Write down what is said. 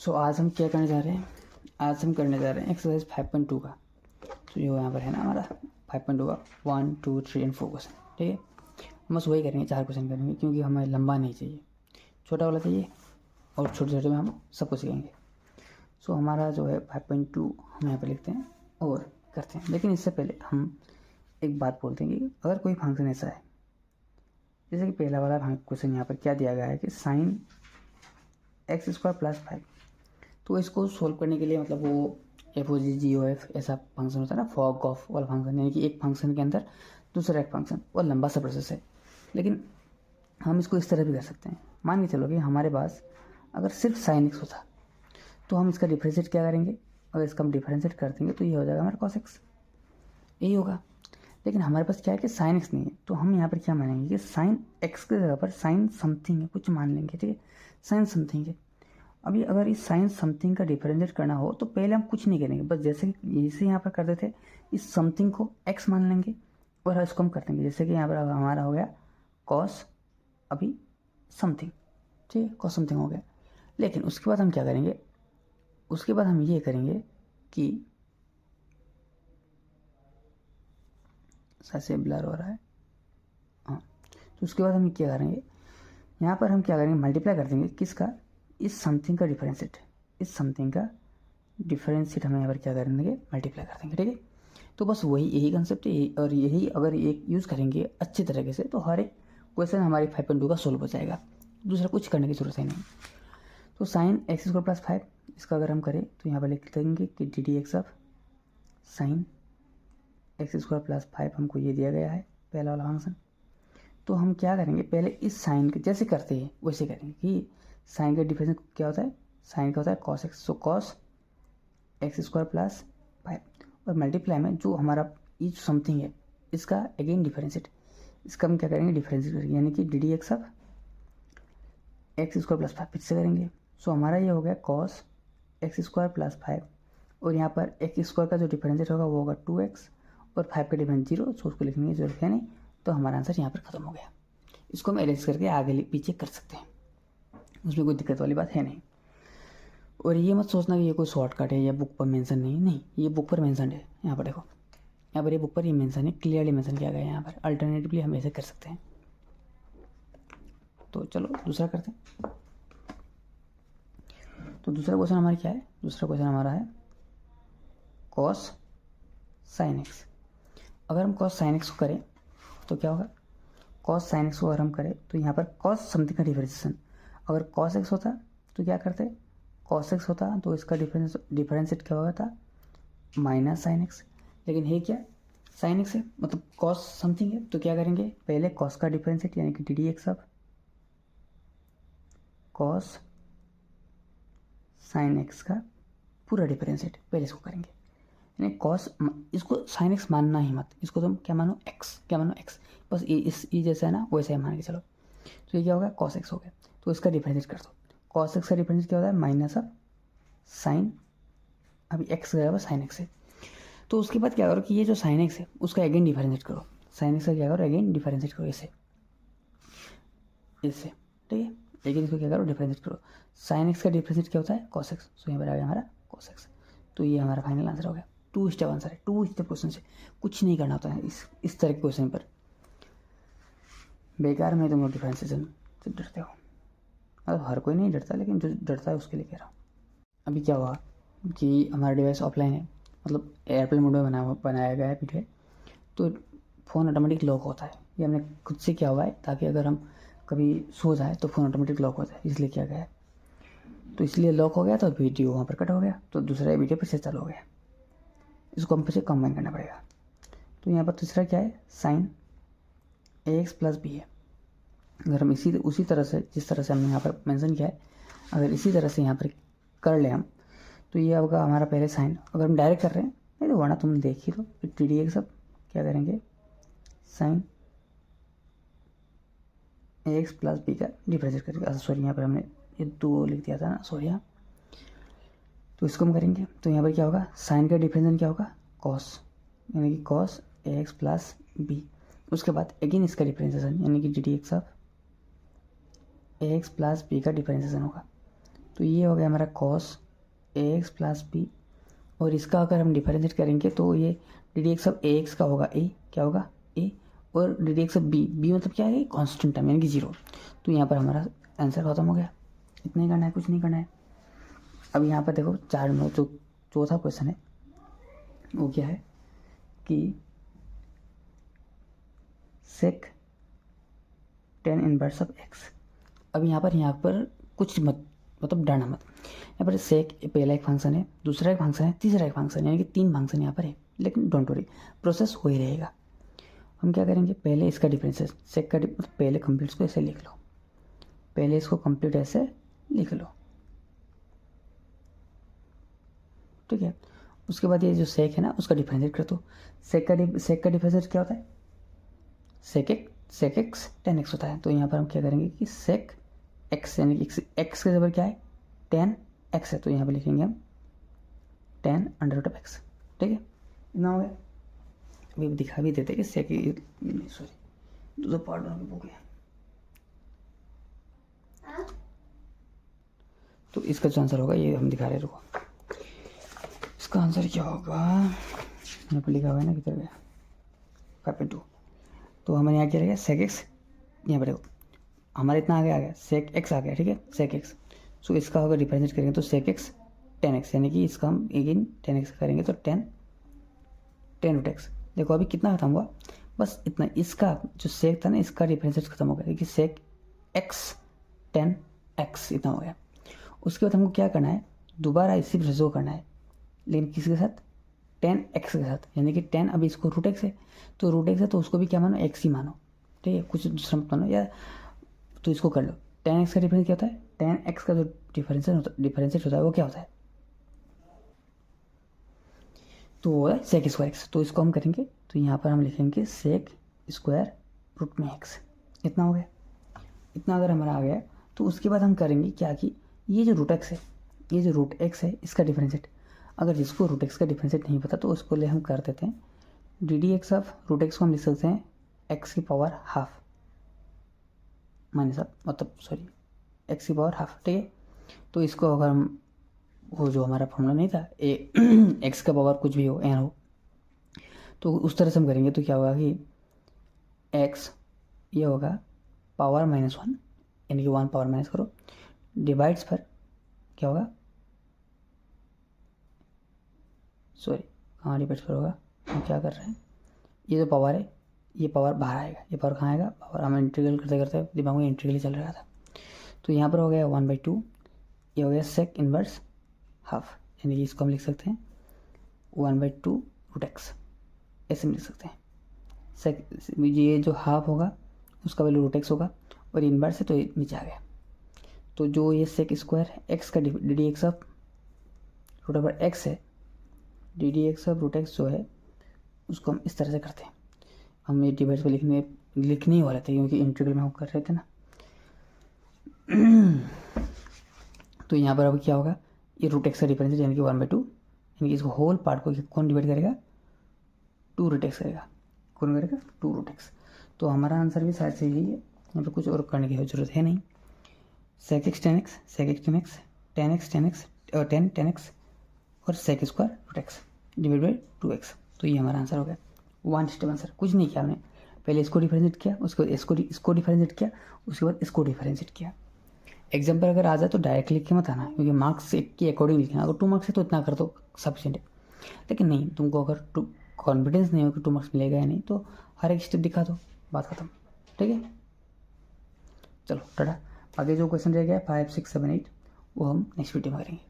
सो आज हम क्या करने जा रहे हैं, आज हम करने जा रहे हैं एक्सरसाइज 5.2 का। तो जो यहाँ पर है ना हमारा 5.2 का 1, 2, 3 एंड 4 क्वेश्चन, ठीक है। हम बस वही करेंगे, 4 क्वेश्चन करेंगे क्योंकि हमें लंबा नहीं चाहिए, छोटा वाला चाहिए और छोटे छोटे में हम सब कुछ सीखेंगे। सो हमारा जो है 5.2 हम यहाँ पर लिखते हैं और करते हैं। लेकिन इससे पहले हम एक बात बोलते हैं कि अगर कोई फंक्शन ऐसा है, जैसे कि पहला वाला क्वेश्चन यहाँ पर क्या दिया गया है कि साइन x² + 5, तो इसको सोल्व करने के लिए मतलब वो FOG ऐसा फंक्शन होता है ना, फॉग ऑफ वाला फंक्शन, यानी कि एक फंक्शन के अंदर दूसरा एक फंक्शन, और लंबा सा प्रोसेस है। लेकिन हम इसको इस तरह भी कर सकते हैं। मान के चलो कि हमारे पास अगर सिर्फ sin x होता तो हम इसका डिफरेंशिएट क्या करेंगे, अगर इसका हम डिफरेंशिएट कर देंगे तो ये हो जाएगा हमारा cos x, यही होगा। लेकिन हमारे पास क्या है कि sin x नहीं है, तो हम यहाँ पर क्या मानेंगे कि sin x की जगह पर sin समथिंग है, कुछ मान लेंगे, ठीक है, sin समथिंग है। अभी अगर इस sin समथिंग का डिफरेंशिएट करना हो तो पहले हम कुछ नहीं करेंगे, बस जैसे इसे यहाँ पर कर देते, इस समथिंग को x मान लेंगे और इसको हम कर देंगे, जैसे कि यहाँ पर हमारा हो गया cos अभी समथिंग, ठीक है, cos समथिंग हो गया। लेकिन उसके बाद हम क्या करेंगे, उसके बाद हम ये करेंगे कि ऐसे ब्लर हो रहा है, हाँ, तो उसके बाद हम क्या करेंगे, यहाँ पर हम क्या करेंगे, मल्टीप्लाई कर देंगे किसका, इस समथिंग का डिफरेंशिएट, इस समथिंग का डिफरेंशिएट हम यहाँ पर क्या कर देंगे, मल्टीप्लाई कर देंगे, ठीक है। तो बस वही यही कंसेप्ट है, और यही अगर एक यूज़ करेंगे अच्छी तरीके से तो हर एक क्वेश्चन हमारी 5.2 का सोल्व हो जाएगा, दूसरा कुछ करने की जरूरत है नहीं। तो साइन x² + 5, इसका अगर हम करें तो यहाँ पर लिख देंगे कि ddx ऑफ साइन x² + 5 हमको ये दिया गया है पहला वाला फंक्शन। तो हम क्या करेंगे, पहले इस साइन के जैसे करते हैं वैसे करेंगे कि साइन का डिफरेंस क्या होता है, साइन का होता है cos x, सो cos x² + 5 और मल्टीप्लाई में जो हमारा ये जो समथिंग है इसका अगेन डिफरेंशिएट, इसका हम क्या करेंगे, डिफरेंशिएट करेंगे, यानी कि ddx ऑफ x² + 5 फिर से करेंगे। सो हमारा ये हो गया cos x² + 5 और यहाँ पर x² का जो डिफरेंशिएट होगा वो होगा 2x और 5 का डिफरेंस 0, सो उसको लिखने की जरूरत है नहीं, तो हमारा आंसर यहाँ पर खत्म हो गया। इसको हम अरेंज करके आगे पीछे कर सकते हैं, उसमें कोई दिक्कत वाली बात है नहीं। और ये मत सोचना कि ये कोई शॉर्टकट है या बुक पर मेंशन नहीं, नहीं ये बुक पर मेंशन है। यहाँ पर देखो, यहाँ पर ये बुक पर ये मेंशन है, क्लियरली मेंशन किया गया है यहाँ पर। अल्टरनेटिवली हम ऐसे कर सकते हैं। तो चलो दूसरा करते हैं। तो दूसरा क्वेश्चन हमारा क्या है, दूसरा क्वेश्चन हमारा है cos sin x। अगर हम cos sin x को करें तो क्या होगा, cos sin x को अगर हम करें तो यहाँ पर cos समथिंग का डिफरेंशिएशन, अगर cos x होता तो क्या करते, cos x होता तो इसका डिफरेंशिएट क्या होगा था, -sin x। लेकिन है क्या, sin x है, मतलब cos समथिंग है, तो क्या करेंगे, पहले cos का डिफरेंशिएट यानी कि ddx of cos sin x का पूरा डिफरेंशिएट पहले इसको करेंगे, यानी cos, इसको sin x मानना ही मत, इसको तुम क्या मानो x, क्या मानो x, बस ये जैसा है ना वैसे ही मान के चलो। तो ये क्या होगा, cos x हो गया, तो इसका डिफरेंशिएट कर दो। cos x का डिफरेंशिएट क्या होता है, माइनस ऑफ साइन, अभी x गया साइन x है, तो उसके बाद क्या करो कि ये जो साइन x है उसका अगेन डिफरेंशिएट करो, साइन x का क्या करो, अगेन डिफरेंशिएट करो इससे, ठीक है, लेकिन इसको क्या करो, डिफरेंशिएट करो। साइन x का डिफरेंशिएट क्या होता है, cos x, सो यहाँ पर आ गया हमारा cos x। तो ये हमारा फाइनल आंसर हो गया। 2 स्टेप आंसर है, 2 स्टेप क्वेश्चन से कुछ नहीं करना होता है इस तरह के क्वेश्चन पर। बेकार में तुम लोग डिफरेंशिएशन से डरते हो, मतलब हर कोई नहीं डरता, लेकिन जो डरता है उसके लिए कह रहा हूँ। अभी क्या हुआ कि हमारा डिवाइस ऑफलाइन है, मतलब एयरप्लेन मोड में बनाया गया है पीछे, तो फ़ोन ऑटोमेटिक लॉक होता है। ये हमने खुद से किया हुआ है ताकि अगर हम कभी सो जाए तो फ़ोन ऑटोमेटिक लॉक हो जाए, इसलिए किया गया है। तो इसलिए लॉक हो गया तो वीडियो वहाँ पर कट हो गया, तो दूसरा वीडियो फिर से चालू हो गया, इसको हम फिर से कंबाइन करना पड़ेगा। तो यहाँ पर तीसरा क्या है, साइन ax + b है। अगर हम उसी तरह से जिस तरह से हमने यहाँ पर मेंशन किया है, अगर इसी तरह से यहाँ पर कर ले हम, तो ये होगा हमारा पहले साइन, अगर हम डायरेक्ट कर रहे हैं नहीं तो वरना तुम देख ही लो, फिर ddx सब क्या करेंगे, साइन ax + b का डिफरेंशिएट करेंगे। सॉरी यहाँ पर हमने ये 2 लिख दिया था ना, सॉरी हाँ, तो इसको हम करेंगे। तो यहाँ पर क्या होगा, साइन का डिफरेंशिएशन क्या होगा, cos, यानी कि cos ax + b। उसके बाद अगेन इसका डिफरेंशिएशन यानी कि ddx ऑफ ax + b का डिफरेंशिएशन होगा। तो ये हो गया हमारा कॉस ax प्लस बी, और इसका अगर हम डिफरेंशिएट करेंगे तो ये d d x of a x का होगा ए, क्या होगा ए, और d d x of b, b मतलब क्या है कॉन्स्टेंट टर्म यानी कि 0। तो यहाँ पर हमारा आंसर खत्म हो गया, इतना ही करना है, कुछ नहीं करना है। अब यहाँ पर देखो 4 नंबर जो चौथा क्वेश्चन है वो क्या है कि सेक टेन इनवर्स ऑफ एक्स। अब यहाँ पर कुछ मत मतलब डरना मत, यहाँ पर सेक पहला एक फंक्शन है, दूसरा एक फंक्शन है, तीसरा एक फंक्शन है, यानी कि 3 फंक्शन यहाँ पर है, लेकिन डोंट वरी प्रोसेस हो ही रहेगा। हम क्या करेंगे, पहले इसका डिफरेंस सेक का मतलब पहले कंप्लीट को ऐसे लिख लो, पहले इसको कंप्लीट ऐसे लिख लो, ठीक है। उसके बाद ये जो सेक है ना उसका डिफरेंशिएट कर दो। सेक का डिफरेंशिएट क्या होता है, सेक एक्स टेन एक्स होता है। तो यहाँ पर हम क्या करेंगे कि सेक एक्स यानी कि एक्स के जबर क्या है 10 एक्स है, तो यहाँ पर लिखेंगे हम 10 अंडर रूट ऑफ एक्स, ठीक है। इतना हो गया। अभी दिखा भी देते कि सेक सॉरी दूसरा पार्ट बना के बुक है। तो इसका जो आंसर होगा ये हम दिखा रहे, रुको इसका आंसर क्या होगा, यहाँ पर लिखा हुआ है ना, किधर गया 5.2। तो हमारे यहाँ क्या रहेगा सेक एक्स, यहाँ पर देखो हमारा इतना आ गया सेक एक्स आ गया, ठीक है सेक एक्स। सो इसका अगर रिप्रेजेंट करेंगे तो सेक एक्स 10x, यानी कि इसका हम अगेन 10x करेंगे तो 10 रूट एक्स। देखो अभी कितना खत्म हुआ, बस इतना, इसका जो सेक था ना इसका रिप्रेजेंट खत्म हो गया, देखिए सेक एक्स 10x इतना हो गया। उसके बाद हमको क्या करना है, दोबारा इसी प्रोसेस को करना है, लेकिन किसके साथ 10x के साथ, यानी कि 10 अभी इसको रूट एक्स है, तो रूट एक्स है तो उसको भी क्या मानो x ही मानो, ठीक है, कुछ दूसरा मत मानो या, तो इसको कर लो। 10x का डिफरेंस क्या होता है, 10x का जो डिफरेंशिएट होता है वो क्या होता है, तो वो है सेक स्क्वायर एक्स। तो इसको हम करेंगे तो यहाँ पर हम लिखेंगे सेक स्क्वायर रूट में एक्स, इतना हो गया। इतना अगर हमारा आ गया तो उसके बाद हम करेंगे क्या कि ये जो रूट एक्स है, ये जो रूट एक्स है इसका डिफरेंशिएट, अगर जिसको रूट एक्स का डिफरेंशिएट नहीं पता तो उसको ले हम कर देते हैं d d x of root x को हम लिख सकते हैं एक्स की पावर हाफ माइनस हाफ, मतलब सॉरी एक्स की पावर हाफ, ठीक है। तो इसको अगर हम वो जो हमारा फॉर्मूला नहीं था ए एक्स का पावर कुछ भी हो एन हो, तो उस तरह से हम करेंगे तो क्या होगा कि एक्स ये होगा पावर -1 यानी कि 1 पावर माइनस करो डिवाइड्स पर क्या होगा, सॉरी कहाँ डिवाइड्स पर होगा, हम क्या कर रहे हैं, ये जो पावर है ये पावर बाहर आएगा, ये पावर कहाँ आएगा, पावर हम इंटीग्रल करते करते दिमाग में इंटीग्रल चल रहा था। तो यहाँ पर हो गया 1/2, ये हो गया सेक इनवर्स हाफ, यानी कि इसको हम लिख सकते हैं 1/2 रूट एक्स, ऐसे लिख सकते हैं। सेक ये जो हाफ होगा उसका वैल्यू रूट एक्स होगा, और इनवर्स है तो ये नीचे आ गया। तो जो ये सेक स्क्वायर एक्स का d d x of root over x है, d d x of root x जो है उसको हम इस तरह से करते हैं। हम ये डिवाइड पर लिखने ही वाले थे क्योंकि इंटीग्रल में हम कर रहे थे ना। तो यहाँ पर अब क्या होगा, ये रूट एक्स का डिफरेंस यानी कि 1/2, यानी कि इसको होल पार्ट को कौन डिवाइड करेगा, 2 रूट एक्स करेगा, कौन करेगा 2 रूट एक्स। तो हमारा आंसर भी शायद से यही है, यहाँ पर कुछ और करने की जरूरत है नहीं। सेक एक्स 10x, सेक एक्स 10x, 10x 10x और 10x और sec square root x divide by 2x। तो ये हमारा आंसर हो गया, 1 स्टेप आंसर, कुछ नहीं किया हमने, पहले इसको डिफरेंशिएट किया, उसके बाद इसको डिफरेंशिएट किया, उसके बाद इसको डिफरेंशिएट किया। एग्जाम पर अगर आ जाए तो डायरेक्ट लिख के मत आना, क्योंकि मार्क्स के अकॉर्डिंग लिखना, अगर 2 मार्क्स है तो इतना कर दो सफिशिएंट है, लेकिन नहीं तुमको अगर कॉन्फिडेंस नहीं हो कि 2 मार्क्स मिलेगा या नहीं तो हर एक स्टेप दिखा दो, बात खत्म, ठीक है। चलो टाटा, आगे जो क्वेश्चन रह गया 5, 6, 7, 8 वो हम नेक्स्ट वीडियो में करेंगे।